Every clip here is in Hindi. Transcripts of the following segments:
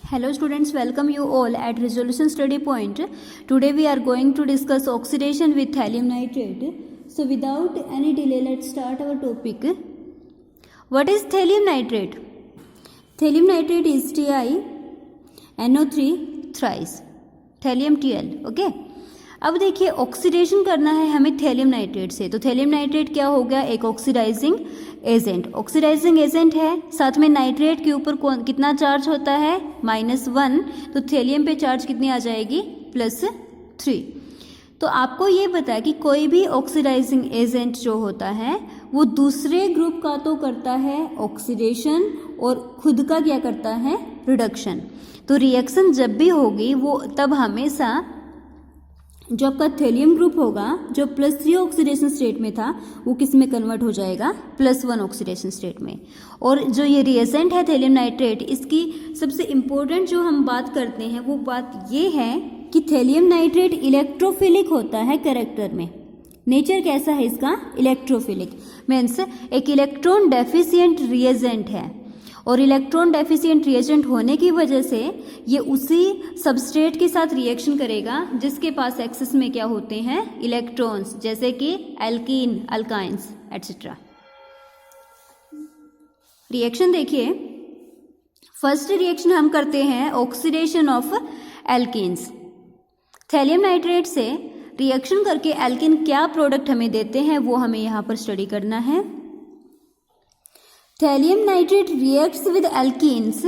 Hello students, welcome you all at Resolution Study Point. Today we are going to discuss oxidation with thallium nitrate. So without any delay, let's start our topic. What is thallium nitrate? Thallium nitrate is TiNO3 thrice. Thallium Tl, okay? अब देखिए ऑक्सीडेशन करना है हमें थैलियम नाइट्रेट से, तो थैलियम नाइट्रेट क्या हो गया, एक ऑक्सीडाइजिंग एजेंट। ऑक्सीडाइजिंग एजेंट है, साथ में नाइट्रेट के ऊपर कितना चार्ज होता है, -1, तो थैलियम पे चार्ज कितनी आ जाएगी, +3। तो आपको ये पता है कि कोई भी ऑक्सीडाइजिंग एजेंट जो होता है वो दूसरे ग्रुप का तो करता है ऑक्सीडेशन और खुद का क्या करता है, रिडक्शन। तो रिएक्शन जब भी होगी वो तब हमेशा जो आपका थैलियम ग्रुप होगा जो +3 ऑक्सीडेशन स्टेट में था वो किस में कन्वर्ट हो जाएगा, +1 ऑक्सीडेशन स्टेट में। और जो ये रिएजेंट है थैलियम नाइट्रेट, इसकी सबसे इम्पोर्टेंट जो हम बात करते हैं वो बात ये है कि थैलियम नाइट्रेट इलेक्ट्रोफिलिक होता है कैरेक्टर में। नेचर कैसा है इसका, इलेक्ट्रोफिलिक, मीन्स एक इलेक्ट्रॉन डेफिशिएंट रिएजेंट है। और इलेक्ट्रॉन डेफिशिएंट रिएजेंट होने की वजह से ये उसी सबस्ट्रेट के साथ रिएक्शन करेगा जिसके पास एक्सेस में क्या होते हैं, इलेक्ट्रॉन्स, जैसे कि एल्कीन, अल्काइंस एटसेट्रा। रिएक्शन देखिए, फर्स्ट रिएक्शन हम करते हैं oxidation of alkenes. Thallium nitrate से रिएक्शन करके एल्कीन क्या प्रोडक्ट हमें देते हैं वो हमें यहाँ पर स्टडी करना है। Thallium nitrate reacts with alkenes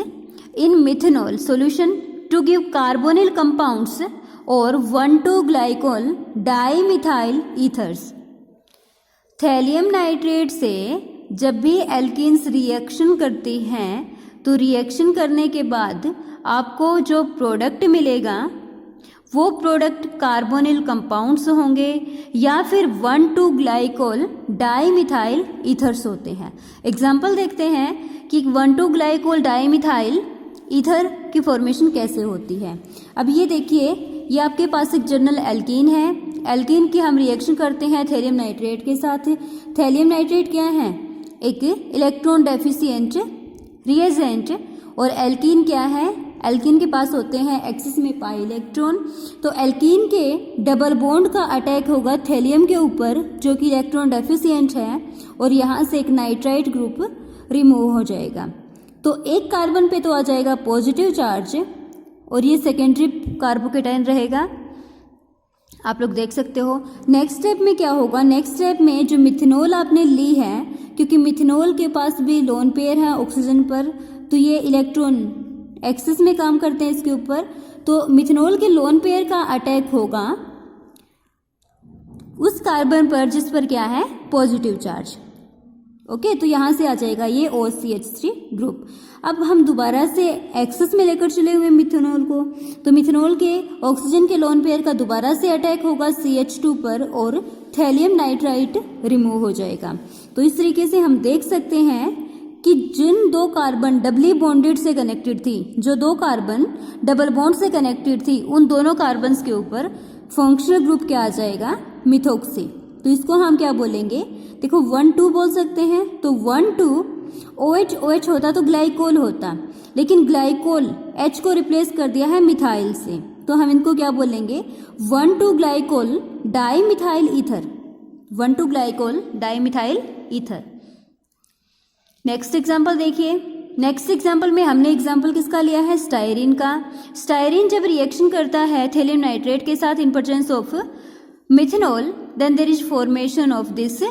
in methanol solution to give carbonyl compounds or 1,2-glycol dimethyl ethers। Thallium nitrate से जब भी एल्कीन्स रिएक्शन करती हैं तो रिएक्शन करने के बाद आपको जो प्रोडक्ट मिलेगा वो प्रोडक्ट कार्बोनिल कंपाउंड्स होंगे या फिर 1,2-ग्लाइकोल डाइमिथाइल ईथर्स होते हैं। एग्जाम्पल देखते हैं कि 1,2-ग्लाइकोल डाइमिथाइल ईथर की फॉर्मेशन कैसे होती है। अब ये देखिए, ये आपके पास एक जनरल एल्कीन है। एल्कीन की हम रिएक्शन करते हैं थैलियम नाइट्रेट के साथ। थैलियम नाइट्रेट क्या है, एक इलेक्ट्रॉन डेफिशिएंट रिएजेंट, और एल्कीन क्या है, एल्कीन के पास होते हैं एक्सिस में पाई इलेक्ट्रॉन। तो एल्कीन के डबल बॉन्ड का अटैक होगा थैलियम के ऊपर जो कि इलेक्ट्रॉन डेफिशिएंट है, और यहाँ से एक नाइट्राइट ग्रुप रिमूव हो जाएगा। तो एक कार्बन पे तो आ जाएगा पॉजिटिव चार्ज और ये सेकेंडरी कार्बोकेटाइन रहेगा, आप लोग देख सकते हो। नेक्स्ट स्टेप में क्या होगा, नेक्स्ट स्टेप में जो मिथेनॉल आपने ली है, क्योंकि मिथेनॉल के पास भी लोन पेयर है ऑक्सीजन पर, तो ये इलेक्ट्रॉन एक्सिस में काम करते हैं इसके ऊपर, तो मिथेनॉल के लोन पेयर का अटैक होगा उस कार्बन पर जिस पर क्या है, पॉजिटिव चार्ज। ओके, तो यहां से आ जाएगा ये OCH3 ग्रुप। अब हम दोबारा से एक्सिस में लेकर चले हुए मिथेनॉल को, तो मिथेनॉल के ऑक्सीजन के लोन पेयर का दोबारा से अटैक होगा CH2 पर और थैलियम नाइट्राइट रिमूव हो जाएगा। तो इस तरीके से हम देख सकते हैं कि जिन दो कार्बन डबली बॉन्डेड से कनेक्टेड थी, जो दो कार्बन डबल बॉन्ड से कनेक्टेड थी, उन दोनों कार्बन्स के ऊपर फंक्शनल ग्रुप क्या आ जाएगा, मिथोक्सी। तो इसको हम क्या बोलेंगे, देखो 1,2 बोल सकते हैं। तो 1,2 OH होता तो ग्लाइकोल होता, लेकिन ग्लाइकोल H को रिप्लेस कर दिया है मिथाइल से, तो हम इनको क्या बोलेंगे, 1,2-ग्लाइकोल डाइमिथाइल ईथर, 1,2-ग्लाइकोल डाइमिथाइल ईथर। नेक्स्ट एग्जाम्पल देखिए, नेक्स्ट एग्जाम्पल में हमने एग्जाम्पल किसका लिया है, स्टायरीन का। स्टायरीन जब रिएक्शन करता है थैलियम नाइट्रेट के साथ in presence of methanol, then there is formation of this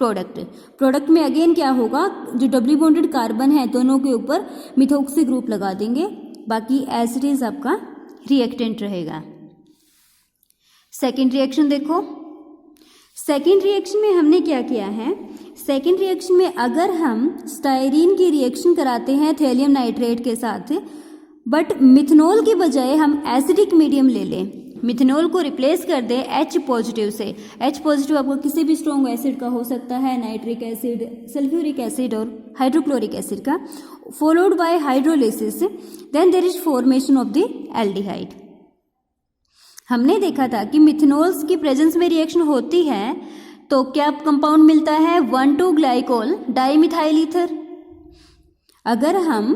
product में अगेन क्या होगा, जो डबली बॉन्डेड कार्बन है दोनों के ऊपर मिथोक्सी ग्रुप लगा देंगे, बाकी एज इट इज आपका रिएक्टेंट रहेगा। सेकेंड रिएक्शन देखो, सेकेंड रिएक्शन में हमने क्या किया है, सेकेंड रिएक्शन में अगर हम स्टायरीन की रिएक्शन कराते हैं थैलियम नाइट्रेट के साथ, बट मिथेनॉल की बजाय हम एसिडिक मीडियम ले लें, मिथेनॉल को रिप्लेस कर दें H पॉजिटिव से। H पॉजिटिव आपको किसी भी स्ट्रॉन्ग एसिड का हो सकता है, नाइट्रिक एसिड, सल्फ्यूरिक एसिड और हाइड्रोक्लोरिक एसिड का, followed by hydrolysis, then there is formation of the aldehyde. हमने देखा था कि मिथेनॉल्स की प्रेजेंस में रिएक्शन होती है तो क्या कंपाउंड मिलता है, 1,2-ग्लाइकोल डाइमिथाइल ईथर। अगर हम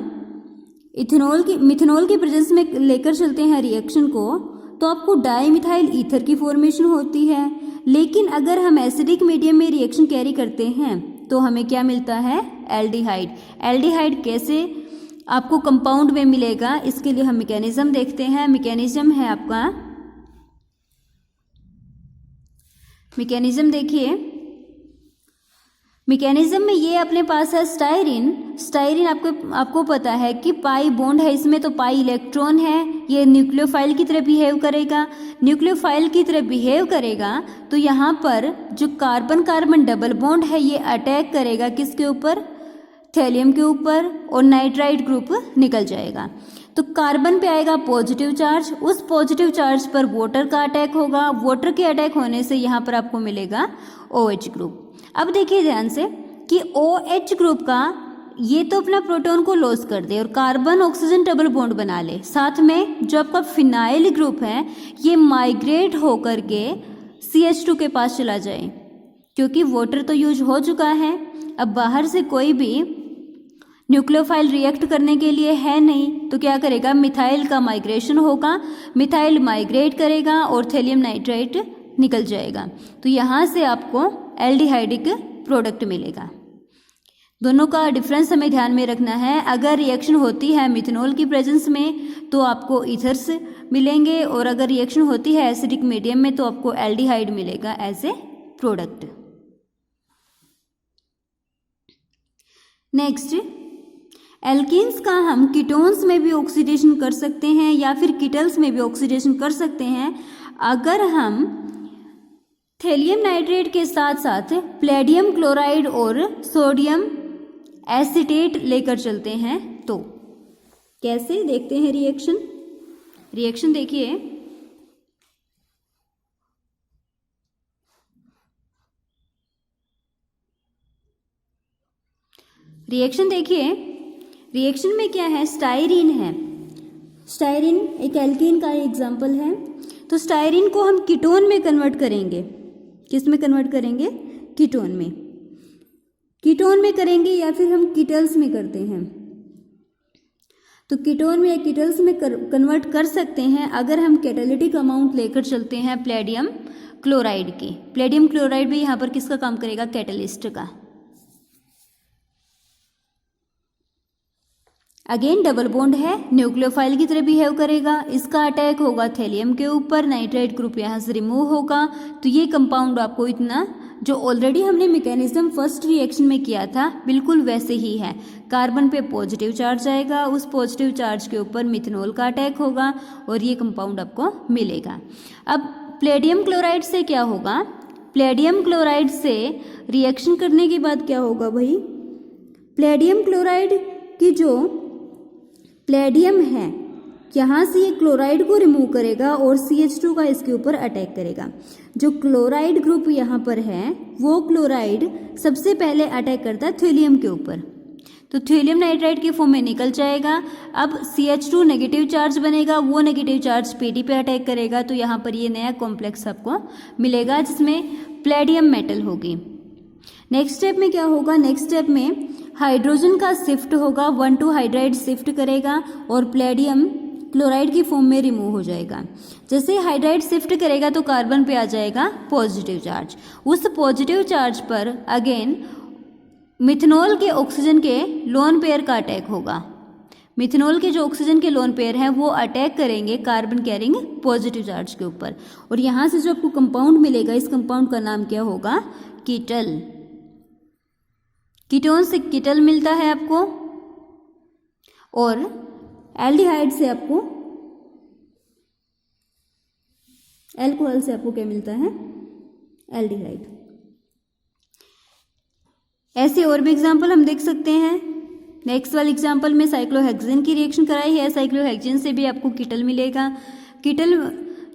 मिथेनॉल के प्रेजेंस में लेकर चलते हैं रिएक्शन को, तो आपको डाईमिथाइल ईथर की फॉर्मेशन होती है। लेकिन अगर हम एसिडिक मीडियम में रिएक्शन कैरी करते हैं तो हमें क्या मिलता है, एल्डिहाइड। एल्डिहाइड कैसे आपको कंपाउंड में मिलेगा, इसके लिए हम मैकेनिज्म देखते हैं। मैकेनिज्म है आपका, मैकेनिज्म देखिए, मैकेनिज्म में ये अपने पास है स्टायरिन। स्टायरिन आपको पता है कि पाई बॉन्ड है इसमें, तो पाई इलेक्ट्रॉन है, ये न्यूक्लियोफाइल की तरह बिहेव करेगा। न्यूक्लियोफाइल की तरह बिहेव करेगा तो यहाँ पर जो कार्बन कार्बन डबल बॉन्ड है ये अटैक करेगा किसके ऊपर, थैलियम के ऊपर, और नाइट्राइट ग्रुप निकल जाएगा। तो कार्बन पे आएगा पॉजिटिव चार्ज, उस पॉजिटिव चार्ज पर वाटर का अटैक होगा। वाटर के अटैक होने से यहाँ पर आपको मिलेगा OH ग्रुप। अब देखिए ध्यान से कि OH ग्रुप का ये तो अपना प्रोटॉन को लॉस कर दे और कार्बन ऑक्सीजन डबल बॉन्ड बना ले, साथ में जो आपका फिनाइल ग्रुप है ये माइग्रेट होकर के CH2 के पास चला जाए, क्योंकि वाटर तो यूज हो चुका है। अब बाहर से कोई भी न्यूक्लियोफाइल रिएक्ट करने के लिए है नहीं, तो क्या करेगा, मिथाइल का माइग्रेशन होगा, मिथाइल माइग्रेट करेगा और थैलियम नाइट्राइट निकल जाएगा। तो यहाँ से आपको एल्डिहाइडिक प्रोडक्ट मिलेगा। दोनों का डिफरेंस हमें ध्यान में रखना है। अगर रिएक्शन होती है मिथेनॉल की प्रेजेंस में तो आपको ईथर्स मिलेंगे, और अगर रिएक्शन होती है एसिडिक मीडियम में तो आपको एल्डिहाइड मिलेगा as a product. Next, alkenes का हम कीटोन्स में भी ऑक्सीडेशन कर सकते हैं या फिर कीटल्स में भी ऑक्सीडेशन कर सकते हैं अगर हम थैलियम नाइट्रेट के साथ साथ प्लेडियम क्लोराइड और सोडियम एसीटेट लेकर चलते हैं। तो कैसे देखते हैं रिएक्शन देखिए, रिएक्शन में क्या है, स्टायरीन है। स्टायरीन एक एल्कीन का एग्जाम्पल है। तो स्टायरीन को हम कीटोन में कन्वर्ट करेंगे, किस में कन्वर्ट करेंगे, कीटोन में। कीटोन में करेंगे या फिर हम कीटल्स में करते हैं, तो कीटोन में या कीटल्स में कन्वर्ट कर सकते हैं अगर हम कैटालिटिक अमाउंट लेकर चलते हैं प्लेडियम क्लोराइड की। प्लेडियम क्लोराइड भी यहाँ पर किसका काम करेगा, कैटलिस्ट का। अगेन डबल बॉन्ड है, न्यूक्लियोफाइल की तरह बिहेव करेगा, इसका अटैक होगा थैलियम के ऊपर, नाइट्राइट ग्रुप यहाँ से रिमूव होगा। तो ये कंपाउंड आपको इतना जो ऑलरेडी हमने मैकेनिज्म फर्स्ट रिएक्शन में किया था बिल्कुल वैसे ही है। कार्बन पे पॉजिटिव चार्ज आएगा, उस पॉजिटिव चार्ज के ऊपर मिथेनॉल का अटैक होगा और ये कंपाउंड आपको मिलेगा। अब प्लेडियम क्लोराइड से क्या होगा, प्लेडियम क्लोराइड से रिएक्शन करने के बाद क्या होगा भाई, प्लेडियम क्लोराइड की जो प्लेडियम है यहाँ से ये क्लोराइड को रिमूव करेगा और CH2 का इसके ऊपर अटैक करेगा। जो क्लोराइड ग्रुप यहाँ पर है वो क्लोराइड सबसे पहले अटैक करता है थैलियम के ऊपर, तो थैलियम नाइट्राइड के फॉर्म में निकल जाएगा। अब CH2 नेगेटिव चार्ज बनेगा, वो नेगेटिव चार्ज PD पे अटैक करेगा, तो यहाँ पर ये नया कॉम्प्लेक्स आपको मिलेगा जिसमें प्लेडियम मेटल होगी। नेक्स्ट स्टेप में क्या होगा, नेक्स्ट स्टेप में हाइड्रोजन का शिफ्ट होगा, 1,2 हाइड्राइड शिफ्ट करेगा और प्लेडियम क्लोराइड की फॉर्म में रिमूव हो जाएगा। जैसे हाइड्राइड शिफ्ट करेगा तो कार्बन पे आ जाएगा पॉजिटिव चार्ज, उस पॉजिटिव चार्ज पर अगेन मिथेनॉल के ऑक्सीजन के लोन पेयर का अटैक होगा। मिथेनॉल के जो ऑक्सीजन के लोन पेयर हैं वो अटैक करेंगे कार्बन कैरिंग पॉजिटिव चार्ज के ऊपर, और यहाँ से जो आपको कंपाउंड मिलेगा इस कंपाउंड का नाम क्या होगा, कीटल। कीटोन से कीटल मिलता है आपको, और एल्डिहाइड से आपको, एल्कोहल से आपको क्या मिलता है, एल्डिहाइड। ऐसे और भी एग्जांपल हम देख सकते हैं। नेक्स्ट वाले एग्जांपल में साइक्लोहेक्सेन की रिएक्शन कराई है, साइक्लोहेक्सेन से भी आपको कीटल मिलेगा। कीटल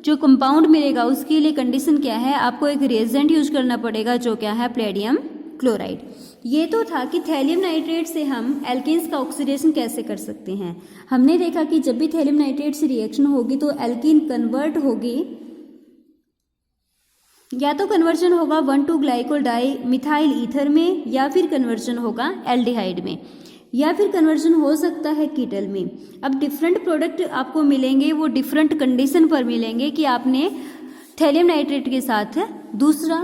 जो कंपाउंड मिलेगा उसके लिए कंडीशन क्या है, आपको एक रिएजेंट यूज करना पड़ेगा जो क्या है, प्लेडियम क्लोराइड। ये तो था कि थैलियम नाइट्रेट से हम एल्कीन्स का ऑक्सीडेशन कैसे कर सकते हैं। हमने देखा कि जब भी थैलियम नाइट्रेट से रिएक्शन होगी तो एल्कीन कन्वर्ट होगी, या तो कन्वर्जन होगा 1,2 ग्लाइकोल डाई मिथाइल ईथर में या फिर कन्वर्जन होगा एल्डिहाइड में। या फिर कन्वर्जन हो सकता है कीटल में। अब डिफरेंट प्रोडक्ट आपको मिलेंगे, वो डिफरेंट कंडीशन पर मिलेंगे कि आपने थैलियम नाइट्रेट के साथ दूसरा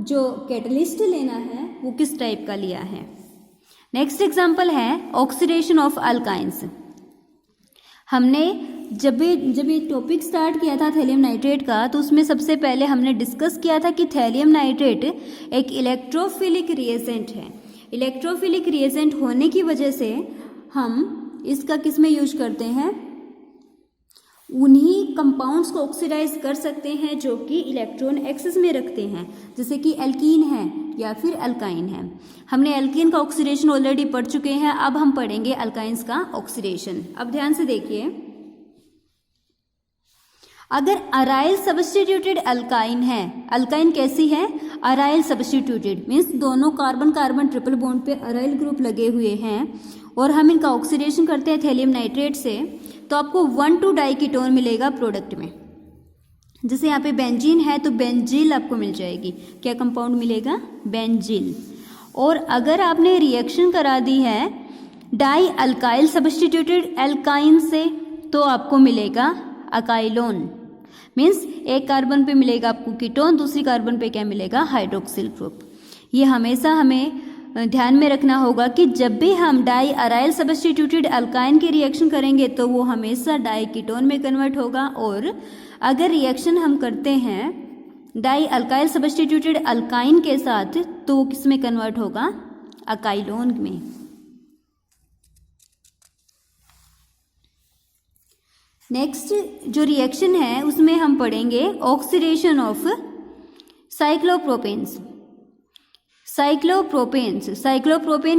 जो कैटलिस्ट लेना है वो किस टाइप का लिया है। नेक्स्ट एग्जांपल है ऑक्सीडेशन ऑफ अल्काइंस। हमने जब ये टॉपिक स्टार्ट किया था थैलियम नाइट्रेट का, तो उसमें सबसे पहले हमने डिस्कस किया था कि थैलियम नाइट्रेट एक इलेक्ट्रोफिलिक रिएजेंट है। इलेक्ट्रोफिलिक रिएजेंट होने की वजह से हम इसका किस में यूज करते हैं, उन्हीं कंपाउंड्स को ऑक्सीडाइज कर सकते हैं जो कि इलेक्ट्रॉन एक्सेस में रखते हैं, जैसे कि एल्कीन है या फिर अल्काइन है। हमने एल्कीन का ऑक्सीडेशन ऑलरेडी पढ़ चुके हैं, अब हम पढ़ेंगे अल्काइंस का ऑक्सीडेशन। अब ध्यान से देखिए, अगर अराइल सब्स्टिट्यूटेड अल्काइन है, अल्काइन कैसी है, अराइल सब्स्टिट्यूटेड मीन्स दोनों कार्बन कार्बन ट्रिपल बॉन्ड पे अराइल ग्रुप लगे हुए हैं और हम इनका ऑक्सीडेशन करते हैं थैलियम नाइट्रेट से, तो आपको 1,2 डाइकीटोन मिलेगा प्रोडक्ट में। जैसे यहाँ पे बेंजीन है तो बेंजील आपको मिल जाएगी। क्या कंपाउंड मिलेगा, बेंजील। और अगर आपने रिएक्शन करा दी है डाई अल्काइल सब्स्टिट्यूटेड एल्काइन से, तो आपको मिलेगा अकाइलोन। मीन्स एक कार्बन पे मिलेगा आपको कीटोन, दूसरी कार्बन पे क्या मिलेगा, हाइड्रोक्सिल ग्रुप। ये हमेशा हमें ध्यान में रखना होगा कि जब भी हम डाई अराइल सब्स्टिट्यूटेड अल्काइन की रिएक्शन करेंगे तो वो हमेशा डाई कीटोन में कन्वर्ट होगा, और अगर रिएक्शन हम करते हैं डाई अल्काइल सब्स्टिट्यूटेड अल्काइन के साथ तो वो किस में कन्वर्ट होगा, अकाइलोन में। नेक्स्ट जो रिएक्शन है उसमें हम पढ़ेंगे ऑक्सीडेशन ऑफ साइक्लोप्रोपेन्स। साइक्लोप्रोपेन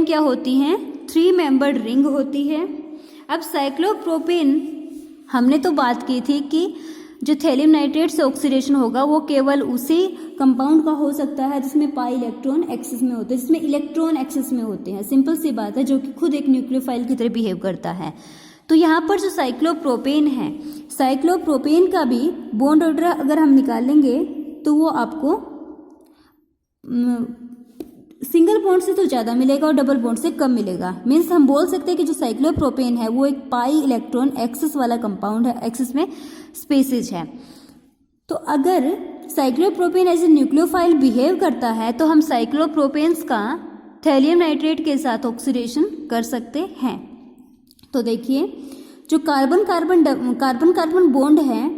क्या होती हैं, 3 मेंबर्ड रिंग होती है। अब साइक्लोप्रोपेन हमने तो बात की थी कि जो थैलियम नाइट्रेट से ऑक्सीडेशन होगा वो केवल उसी कंपाउंड का हो सकता है जिसमें पाई इलेक्ट्रॉन एक्सेस में होते हैं, जिसमें इलेक्ट्रॉन एक्सेस में होते हैं। सिंपल सी बात है, जो कि खुद एक न्यूक्लियोफाइल की तरह बिहेव करता है। तो यहाँ पर जो साइक्लोप्रोपेन है, साइक्लोप्रोपेन का भी बॉन्ड ऑर्डर अगर हम निकालेंगे तो वो आपको सिंगल बॉन्ड से तो ज़्यादा मिलेगा और डबल बॉन्ड से कम मिलेगा। मीन्स हम बोल सकते हैं कि जो साइक्लोप्रोपेन है वो एक पाई इलेक्ट्रॉन एक्सेस वाला कंपाउंड है, एक्सेस में स्पेसिज है। तो अगर cyclopropane as a nucleophile behave करता है तो हम साइक्लोप्रोपेन्स का थैलियम नाइट्रेट के साथ ऑक्सीडेशन कर सकते हैं। तो देखिए, जो कार्बन कार्बन बॉन्ड है,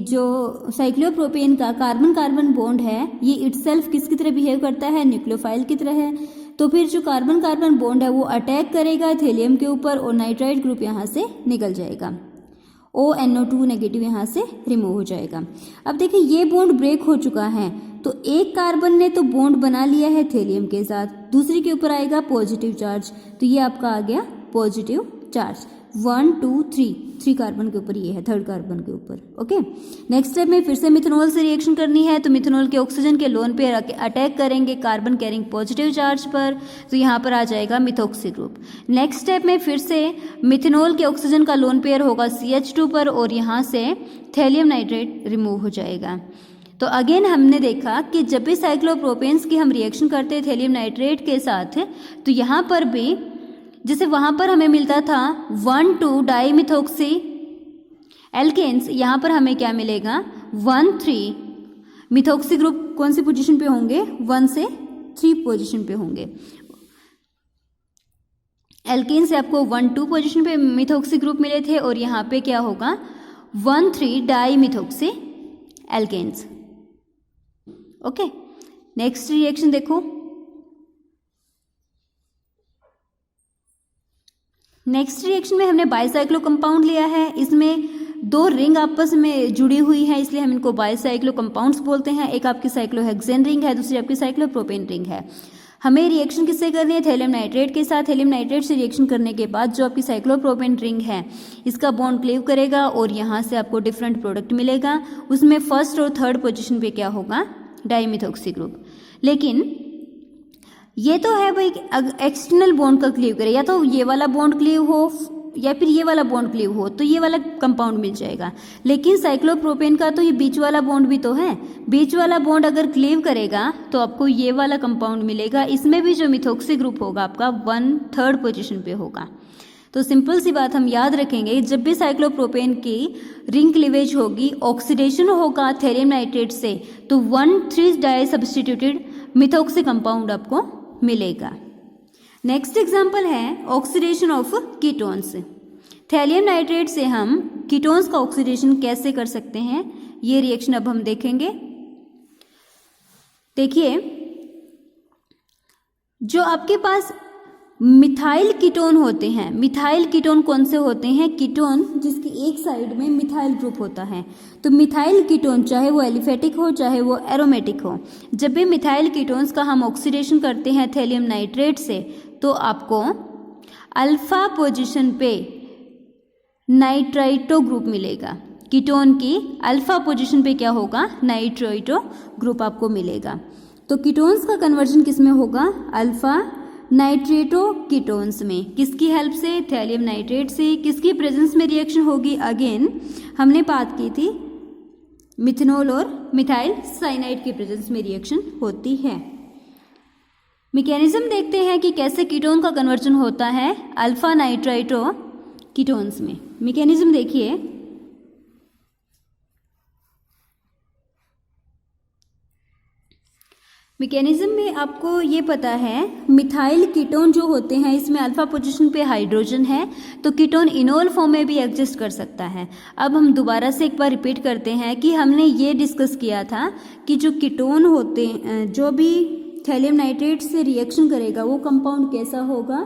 जो साइक्लोप्रोपेन का कार्बन कार्बन बॉन्ड है, ये इटसेल्फ किसकी तरह बिहेव करता है, न्यूक्लियोफाइल की तरह है। तो फिर जो कार्बन कार्बन बॉन्ड है वो अटैक करेगा थैलियम के ऊपर और नाइट्राइट ग्रुप यहाँ से निकल जाएगा, ONO2 नेगेटिव यहाँ से रिमूव हो जाएगा। अब देखिए, ये बॉन्ड ब्रेक हो चुका है, तो एक कार्बन ने तो बॉन्ड बना लिया है थैलियम के साथ, दूसरी के ऊपर आएगा पॉजिटिव चार्ज, तो ये आपका आ गया पॉजिटिव चार्ज। 1 2 3 कार्बन के ऊपर ये है, थर्ड कार्बन के ऊपर। ओके, नेक्स्ट स्टेप में फिर से मिथेनॉल से रिएक्शन करनी है, तो मिथेनॉल के ऑक्सीजन के लोन पे अटैक करेंगे कार्बन कैरिंग पॉजिटिव चार्ज पर, तो यहाँ पर आ जाएगा मिथॉक्सी ग्रुप। नेक्स्ट स्टेप में फिर से मिथेनॉल के ऑक्सीजन का लोन पेयर होगा CH2 पर और यहाँ से थैलियम नाइट्रेट रिमूव हो जाएगा। तो अगेन हमने देखा कि जब भी साइक्लोप्रोपेन्स की हम रिएक्शन करते हैं थैलियम नाइट्रेट के साथ, तो यहाँ पर भी जैसे वहाँ पर हमें मिलता था 1,2 डाईमिथॉक्सी एल्केन्स, यहाँ पर हमें क्या मिलेगा 1,3 मिथॉक्सी ग्रुप कौन सी पोजीशन पे होंगे, 1 से 3 पोजीशन पे होंगे। एल्केन से आपको 1,2 पोजीशन पे मिथॉक्सी ग्रुप मिले थे और यहाँ पे क्या होगा 1,3 डाईमिथॉक्सी एल्केन्स। ओके, नेक्स्ट रिएक्शन देखो। नेक्स्ट रिएक्शन में हमने बाइसाइक्लो कंपाउंड लिया है, इसमें 2 रिंग आपस में जुड़ी हुई है, इसलिए हम इनको बाइसाइक्लो कंपाउंड्स बोलते हैं। एक आपकी साइक्लोहेक्सेन रिंग है, दूसरी आपकी साइक्लोप्रोपेन रिंग है। हमें रिएक्शन किससे करनी है, थैलियम नाइट्रेट के साथ। थैलियम नाइट्रेट से रिएक्शन करने के बाद जो आपकी साइक्लोप्रोपेन रिंग है इसका बॉन्ड क्लीव करेगा और यहाँ से आपको डिफरेंट प्रोडक्ट मिलेगा। उसमें फर्स्ट और थर्ड पोजीशन पे क्या होगा, डाईमिथॉक्सी ग्रुप। लेकिन ये तो है भाई एक्सटर्नल बॉन्ड का क्लीव करे, या तो ये वाला बॉन्ड क्लीव हो या फिर ये वाला बॉन्ड क्लीव हो तो ये वाला कंपाउंड मिल जाएगा। लेकिन साइक्लोप्रोपेन का तो ये बीच वाला बॉन्ड भी तो है, बीच वाला बॉन्ड अगर क्लीव करेगा तो आपको ये वाला कंपाउंड मिलेगा। इसमें भी जो मिथॉक्सी ग्रुप होगा आपका 1/3 पोजीशन पे होगा। तो सिंपल सी बात हम याद रखेंगे, जब भी साइक्लोप्रोपेन की रिंग क्लीवेज होगी, ऑक्सीडेशन होगा थेलियम नाइट्रेट से, तो 1,3 डाई सब्स्टिट्यूटेड मिथॉक्सी कंपाउंड आपको मिलेगा। नेक्स्ट एग्जांपल है oxidation of ketones. Thallium nitrate से हम कीटोन्स का ऑक्सीडेशन कैसे कर सकते हैं, ये रिएक्शन अब हम देखेंगे। देखिए, जो आपके पास मिथाइल कीटोन होते हैं, मिथाइल कीटोन कौन से होते हैं, कीटोन जिसकी एक साइड में मिथाइल ग्रुप होता है। तो मिथाइल कीटोन चाहे वो एलिफेटिक हो चाहे वो एरोमेटिक हो, जब भी मिथाइल कीटोन्स का हम ऑक्सीडेशन करते हैं थैलियम नाइट्रेट से, तो आपको अल्फा पोजीशन पे नाइट्राइटो ग्रुप मिलेगा। कीटोन की अल्फा पोजीशन पे क्या होगा, नाइट्राइटो ग्रुप आपको मिलेगा। तो कीटोन्स का कन्वर्जन किस में होगा, अल्फा नाइट्रेटो कीटोन्स में। किसकी हेल्प से, थैलियम नाइट्रेट से। किसकी प्रेजेंस में रिएक्शन होगी, अगेन हमने बात की थी मिथेनॉल और मिथाइल साइनाइड की प्रेजेंस में रिएक्शन होती है। मैकेनिज्म देखते हैं कि कैसे कीटोन का कन्वर्जन होता है अल्फा नाइट्राइटो कीटोन्स में। मैकेनिज्म देखिए, मैकेनिज्म में आपको ये पता है, मिथाइल कीटोन जो होते हैं इसमें अल्फा पोजीशन पे हाइड्रोजन है, तो कीटोन इनोल फॉर्म में भी एग्जिस्ट कर सकता है। अब हम दोबारा से एक बार रिपीट करते हैं कि हमने ये डिस्कस किया था कि जो कीटोन होते हैं, जो भी थैलियम नाइट्रेट से रिएक्शन करेगा वो कंपाउंड कैसा होगा,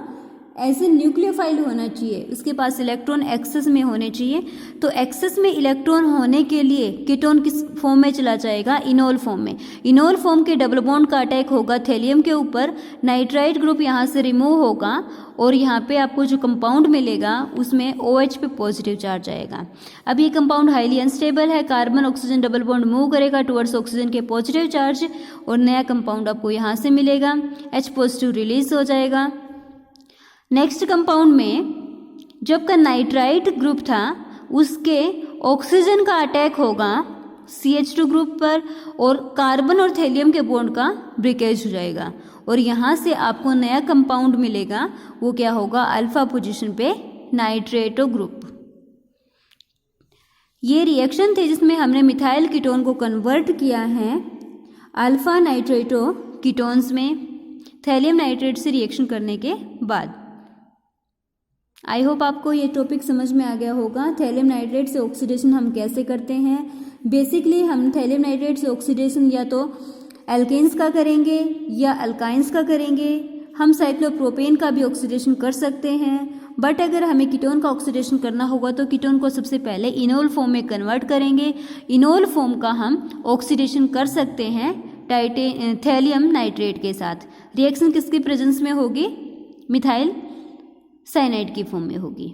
ऐसे न्यूक्लियोफाइल होना चाहिए, उसके पास इलेक्ट्रॉन एक्सेस में होने चाहिए। तो एक्सेस में इलेक्ट्रॉन होने के लिए कीटोन किस फॉर्म में चला जाएगा, इनोल फॉर्म में। इनोल फॉर्म के डबल बॉन्ड का अटैक होगा थैलियम के ऊपर, नाइट्राइट ग्रुप यहाँ से रिमूव होगा और यहाँ पे आपको जो कंपाउंड मिलेगा उसमें OH पे पॉजिटिव चार्ज आएगा। अब ये कंपाउंड हाईली अनस्टेबल है, carbon oxygen double bond move करेगा टुवर्ड्स ऑक्सीजन के पॉजिटिव चार्ज और नया कंपाउंड आपको यहाँ से मिलेगा, H पॉजिटिव रिलीज हो जाएगा। नेक्स्ट कंपाउंड में जब का नाइट्राइट ग्रुप था उसके ऑक्सीजन का अटैक होगा CH2 ग्रुप पर और कार्बन और थैलियम के बॉन्ड का ब्रेकेज हो जाएगा और यहाँ से आपको नया कंपाउंड मिलेगा, वो क्या होगा, अल्फा पोजीशन पे नाइट्रेटो ग्रुप। ये रिएक्शन थे जिसमें हमने मिथाइल कीटोन को कन्वर्ट किया है अल्फा नाइट्रेटो कीटोन्स में थैलियम नाइट्रेट से रिएक्शन करने के बाद। आई होप आपको ये टॉपिक समझ में आ गया होगा। थैलियम नाइट्रेट से ऑक्सीडेशन हम कैसे करते हैं। बेसिकली हम थैलियम नाइट्रेट से ऑक्सीडेशन या तो एल्केन्स का करेंगे या अल्काइंस का करेंगे। हम साइक्लोप्रोपेन का भी ऑक्सीडेशन कर सकते हैं, बट अगर हमें कीटोन का ऑक्सीडेशन करना होगा तो कीटोन को सबसे पहले इनोल फॉर्म में कन्वर्ट करेंगे। इनोल फॉर्म का हम ऑक्सीडेशन कर सकते हैं थैलियम नाइट्रेट के साथ। रिएक्शन किसकी प्रेजेंस में होगी, मिथाइल साइनाइड की फॉर्म में होगी।